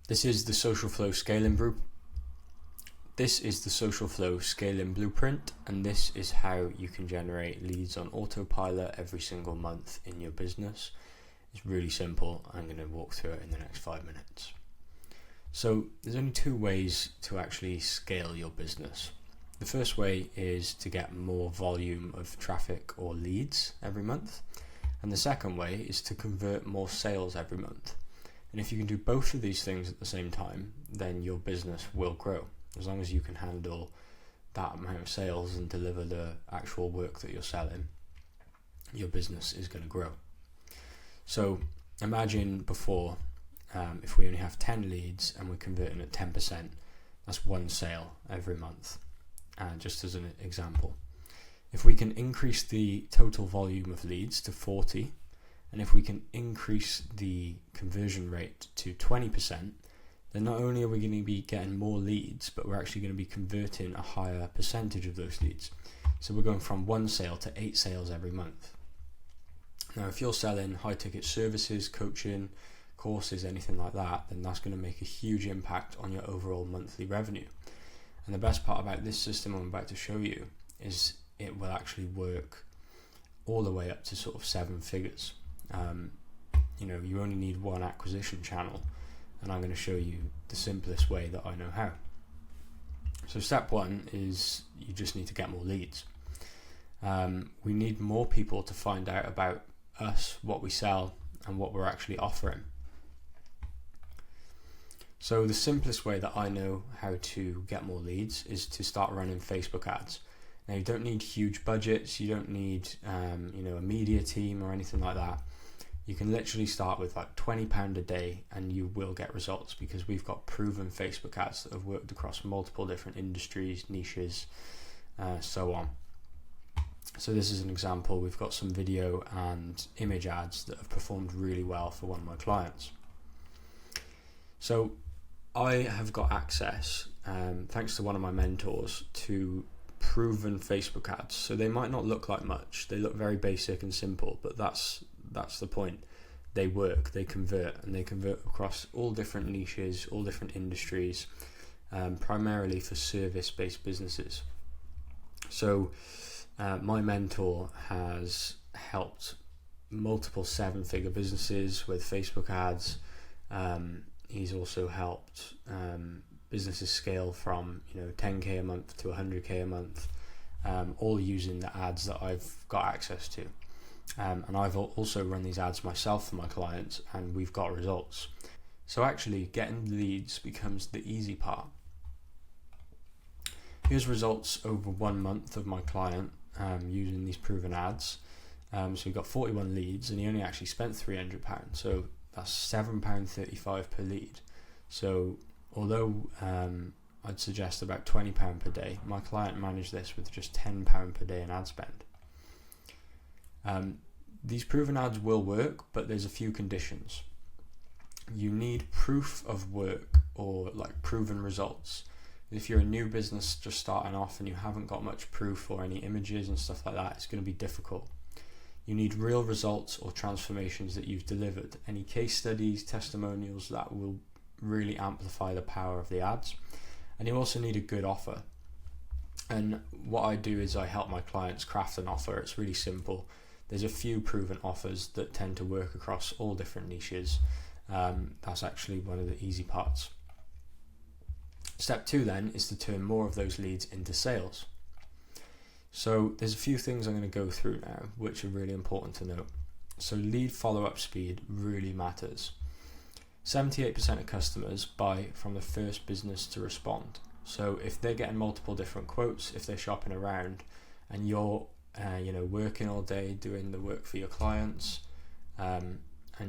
This is the Social Flow Scaling Blueprint, and this is how you can generate leads on autopilot every single month in your business. It's really simple. I'm going to walk through it in the next 5 minutes. So there's only two ways to actually scale your business. The first way is to get more volume of traffic or leads every month, and the second way is to convert more sales every month. And if you can do both of these things at the same time, then your business will grow. As long as you can handle that amount of sales and deliver the actual work that you're selling, your business is going to grow. So imagine before, if we only have 10 leads and we're converting at 10%, that's one sale every month, just as an example. If we can increase the total volume of leads to 40, and if we can increase the conversion rate to 20%, then not only are we going to be getting more leads, but we're actually going to be converting a higher percentage of those leads. So we're going from one sale to 8 sales every month. Now, if you're selling high ticket services, coaching, courses, anything like that, then that's going to make a huge impact on your overall monthly revenue. And the best part about this system I'm about to show you is it will actually work all the way up to sort of 7 figures. You only need one acquisition channel, and I'm going to show you the simplest way that I know how. So step one is you just need to get more leads. We need more people to find out about us, what we sell, and what we're actually offering. So the simplest way that I know how to get more leads is to start running Facebook ads. Now, you don't need huge budgets, you don't need a media team or anything like that. You can literally start with like £20 a day and you will get results, because we've got proven Facebook ads that have worked across multiple different industries, niches, so on. So this is an example. We've got some video and image ads that have performed really well for one of my clients. So I have got access, thanks to one of my mentors, to proven Facebook ads. So they might not look like much. They look very basic and simple, but that's the point. They work, they convert, and they convert across all different niches, all different industries, primarily for service-based businesses. So my mentor has helped multiple 7-figure businesses with Facebook ads. He's also helped businesses scale from 10k a month to 100k a month, all using the ads that I've got access to. And I've also run these ads myself for my clients, and we've got results. So actually getting leads becomes the easy part. Here's results over 1 month of my client using these proven ads. So we got 41 leads, and he only actually spent £300. So that's £7.35 per lead. So although I'd suggest about £20 per day, my client managed this with just £10 per day in ad spend. These proven ads will work, but there's a few conditions. You need proof of work, or like proven results. If you're a new business just starting off and you haven't got much proof or any images and stuff like that, it's going to be difficult. You need real results or transformations that you've delivered. Any case studies, testimonials, that will really amplify the power of the ads. And you also need a good offer. And what I do is I help my clients craft an offer. It's really simple. There's a few proven offers that tend to work across all different niches. That's actually one of the easy parts. Step 2 then is to turn more of those leads into sales. So there's a few things I'm going to go through now which are really important to note. So lead follow-up speed really matters. 78% of customers buy from the first business to respond. So if they're getting multiple different quotes, if they're shopping around, and you're working all day doing the work for your clients, and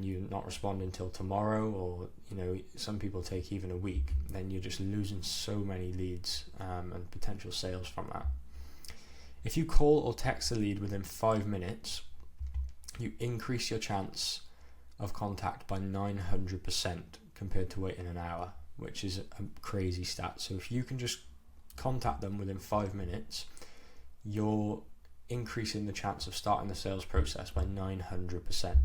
you're not responding till tomorrow, or some people take even a week, then you're just losing so many leads and potential sales from that. If you call or text a lead within 5 minutes, you increase your chance of contact by 900% compared to waiting an hour, which is a crazy stat. So if you can just contact them within 5 minutes, you're increasing the chance of starting the sales process by 900%,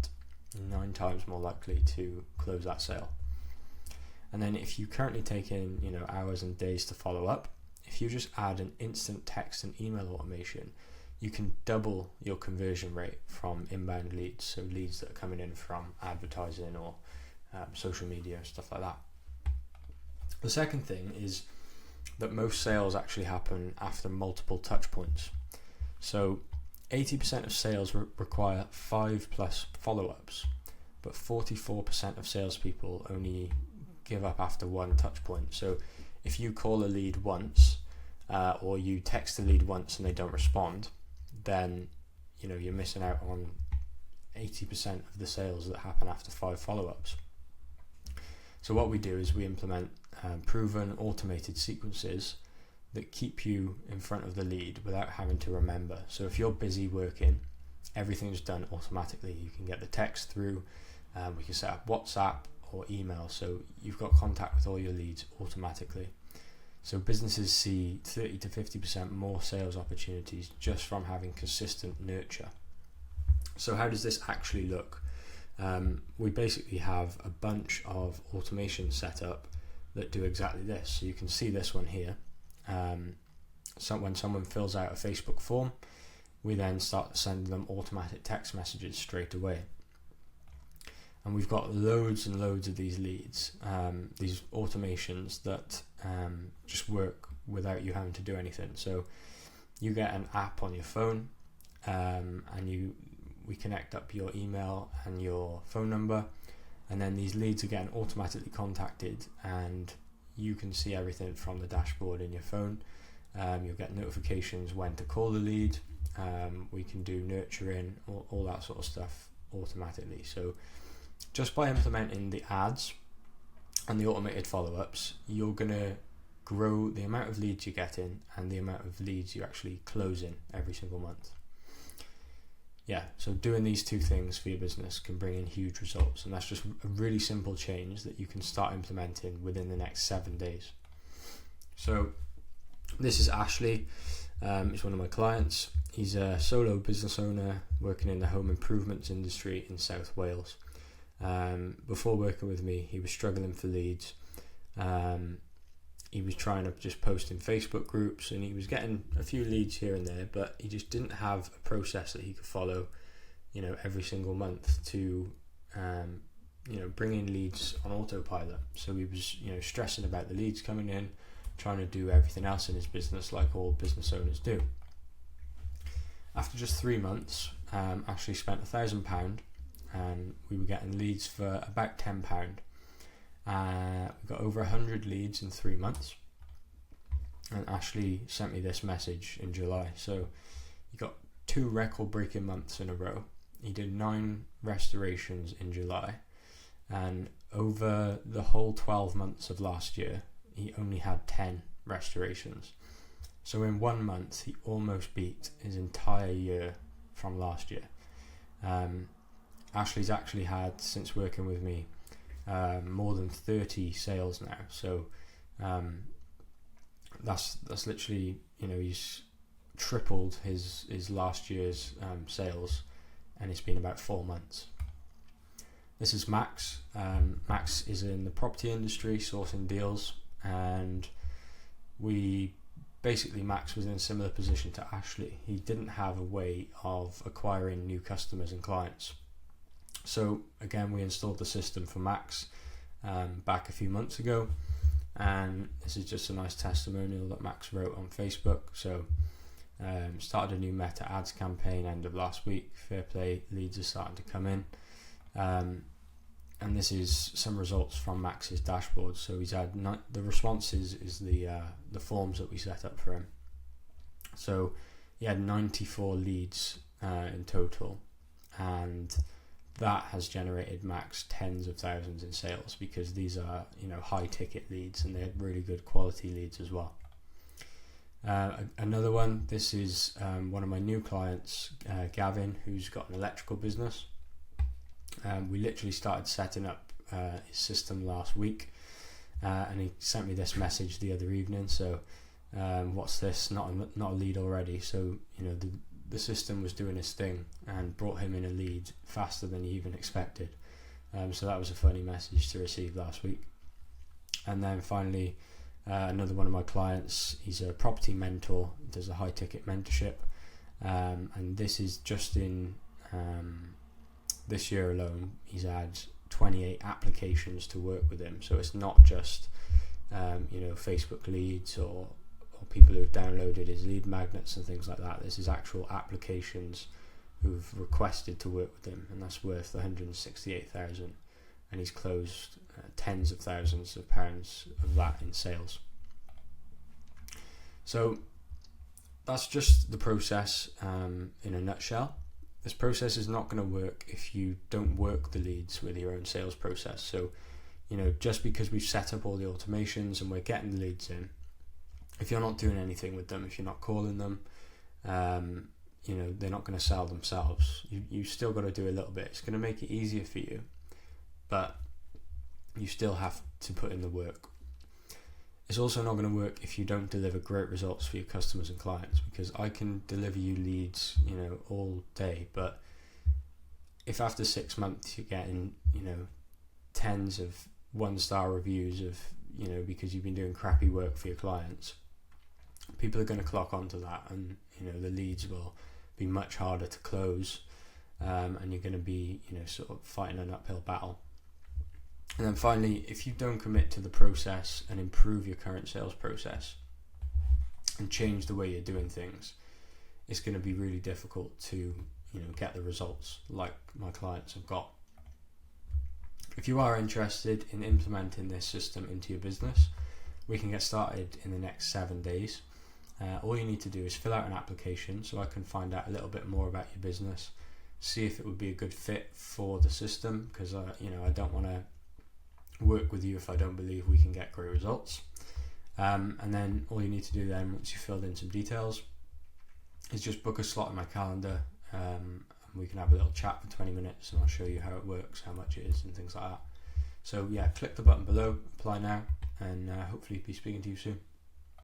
9 times more likely to close that sale. And then if you currently take in, hours and days to follow up, if you just add an instant text and email automation, you can double your conversion rate from inbound leads, so leads that are coming in from advertising or social media and stuff like that. The second thing is that most sales actually happen after multiple touch points. So 80% of sales require 5+ follow-ups, but 44% of salespeople only give up after one touch point. So if you call a lead once or you text a lead once and they don't respond, then you're missing out on 80% of the sales that happen after 5 follow-ups. So what we do is we implement proven automated sequences that keep you in front of the lead without having to remember. So if you're busy working, everything's done automatically. You can get the text through, we can set up WhatsApp or email, so you've got contact with all your leads automatically. So businesses see 30 to 50% more sales opportunities just from having consistent nurture. So how does this actually look? We basically have a bunch of automations set up that do exactly this. So you can see this one here. When someone fills out a Facebook form, we then start sending them automatic text messages straight away. And we've got loads and loads of these leads, these automations that just work without you having to do anything. So you get an app on your phone, and we connect up your email and your phone number, and then these leads are getting automatically contacted, and you can see everything from the dashboard in your phone. You'll get notifications when to call the lead. We can do nurturing, all that sort of stuff automatically. So just by implementing the ads and the automated follow-ups, you're going to grow the amount of leads you're getting and the amount of leads you're actually closing every single month. Yeah, so doing these two things for your business can bring in huge results, and that's just a really simple change that you can start implementing within the next 7 days. So this is Ashley. He's one of my clients. He's a solo business owner working in the home improvements industry in South Wales. Before working with me, he was struggling for leads. He was trying to just post in Facebook groups, and he was getting a few leads here and there, but he just didn't have a process that he could follow, every single month to, bring in leads on autopilot. So he was, stressing about the leads coming in, trying to do everything else in his business like all business owners do. After just 3 months, Ashley spent £1,000, and we were getting leads for about £10. We got over 100 leads in 3 months, and Ashley sent me this message in July. So he got 2 record-breaking months in a row. He did 9 restorations in July, and over the whole 12 months of last year, he only had 10 restorations. So in 1 month, he almost beat his entire year from last year. Ashley's actually had, since working with me, more than 30 sales now. So that's literally, he's tripled his last year's sales, and it's been about 4 months. This is Max. Max is in the property industry, sourcing deals, and Max was in a similar position to Ashley. He didn't have a way of acquiring new customers and clients. So again, we installed the system for Max back a few months ago, and this is just a nice testimonial that Max wrote on Facebook. So started a new Meta ads campaign end of last week. Fair play, leads are starting to come in, and this is some results from Max's dashboard. So he's had the responses is the forms that we set up for him. So he had 94 leads in total, and that has generated Max tens of thousands in sales, because these are high ticket leads, and they're really good quality leads as well. Another one, this is one of my new clients, Gavin, who's got an electrical business. We literally started setting up his system last week, and he sent me this message the other evening. So what's this? Not a lead already. So the system was doing its thing and brought him in a lead faster than he even expected. So that was a funny message to receive last week. And then finally, another one of my clients, he's a property mentor, does a high ticket mentorship, and this is just in this year alone, he's had 28 applications to work with him. So it's not just Facebook leads or people who've downloaded his lead magnets and things like that. This is actual applications who've requested to work with him, and that's worth 168,000, and he's closed tens of thousands of pounds of that in sales. So that's just the process in a nutshell. This process is not going to work if you don't work the leads with your own sales process. So, just because we've set up all the automations and we're getting the leads in, if you're not doing anything with them, if you're not calling them, they're not going to sell themselves. You still got to do a little bit. It's going to make it easier for you, but you still have to put in the work. It's also not going to work if you don't deliver great results for your customers and clients, because I can deliver you leads, all day, but if after 6 months you're getting, tens of 1-star reviews of, because you've been doing crappy work for your clients, people are going to clock onto that, and, the leads will be much harder to close, and you're going to be, sort of fighting an uphill battle. And then finally, if you don't commit to the process and improve your current sales process and change the way you're doing things, it's going to be really difficult to, get the results like my clients have got. If you are interested in implementing this system into your business, we can get started in the next 7 days. All you need to do is fill out an application so I can find out a little bit more about your business, see if it would be a good fit for the system, because I don't want to work with you if I don't believe we can get great results. And then all you need to do then, once you've filled in some details, is just book a slot in my calendar, and we can have a little chat for 20 minutes and I'll show you how it works, how much it is and things like that. So yeah, click the button below, apply now, and hopefully be speaking to you soon.